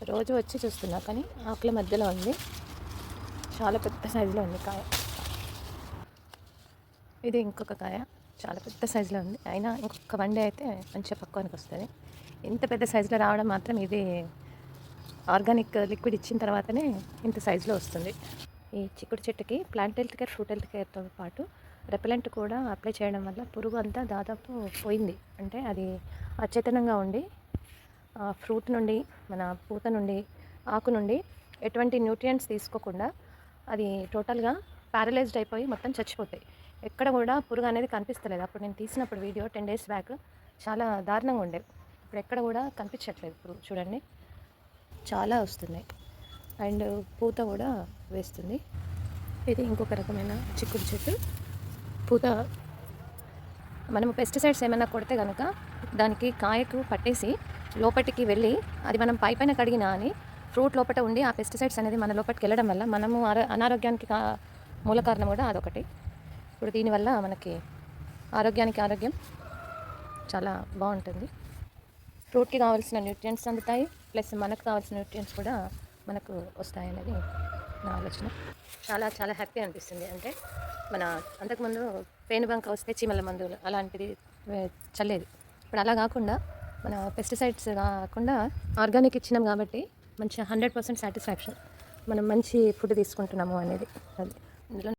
రోజు వచ్చి చూస్తున్నా కానీ ఆకుల మధ్యలో ఉంది. చాలా పెద్ద సైజులో ఉంది కాయ. ఇది ఇంకొక కాయ చాలా పెద్ద సైజులో ఉంది. అయినా ఇంకొక వన్ డే అయితే మంచిగా పక్వానికి వస్తుంది. ఇంత పెద్ద సైజులో రావడం మాత్రం ఇది ఆర్గానిక్ లిక్విడ్ ఇచ్చిన తర్వాతనే ఇంత సైజులో వస్తుంది. ఈ చిక్కుడు చెట్టుకి plant health care, fruit health కేర్తో పాటు రెపెలెంట్ కూడా అప్లై చేయడం వల్ల పురుగు అంతా దాదాపు పోయింది. అంటే అది అచేతనంగా ఉండి ఫ్రూట్ నుండి, మన పూత నుండి, ఆకు నుండి ఎటువంటి న్యూట్రియంట్స్ తీసుకోకుండా అది టోటల్గా ప్యారలైజ్డ్ అయిపోయి మొత్తం చచ్చిపోతాయి. ఎక్కడ కూడా పురుగు అనేది కనిపిస్తలేదు. అప్పుడు నేను తీసినప్పుడు వీడియో 10 days బ్యాక్ చాలా దారుణంగా ఉండేవి. ఇప్పుడు ఎక్కడ కూడా కనిపించట్లేదు. ఇప్పుడు చూడండి చాలా వస్తున్నాయి అండ్ పూత కూడా వేస్తుంది. ఇది ఇంకొక రకమైన చిక్కుడు చెట్టు. పూత మనము పెస్టిసైడ్స్ ఏమైనా కొడితే కనుక దానికి కాయకు పట్టేసి లోపలికి వెళ్ళి అది మనం పైన కడిగినా అని ఫ్రూట్ లోపల ఉండి ఆ పెస్టిసైడ్స్ అనేది మన లోపలికి వెళ్ళడం వల్ల మనము అనారోగ్యానికి మూల కారణం కూడా అదొకటి. ఇప్పుడు దీనివల్ల మనకి ఆరోగ్యం చాలా బాగుంటుంది. ఫ్రూట్కి కావాల్సిన న్యూట్రియంట్స్ అందుతాయి, ప్లస్ మనకు కావాల్సిన న్యూట్రియంట్స్ కూడా మనకు వస్తాయనేది నా ఆలోచన. చాలా చాలా హ్యాపీ అనిపిస్తుంది. అంటే మన అంతకుముందు పేనుబంక వస్తే చీమల మందులు అలాంటిది చల్లేది. ఇప్పుడు అలా కాకుండా మన పెస్టిసైడ్స్ కాకుండా ఆర్గానిక్ ఇచ్చినాం కాబట్టి మంచిగా 100% సాటిస్ఫాక్షన్. మనం మంచి ఫుడ్ తీసుకుంటున్నాము అనేది అది ఇందులో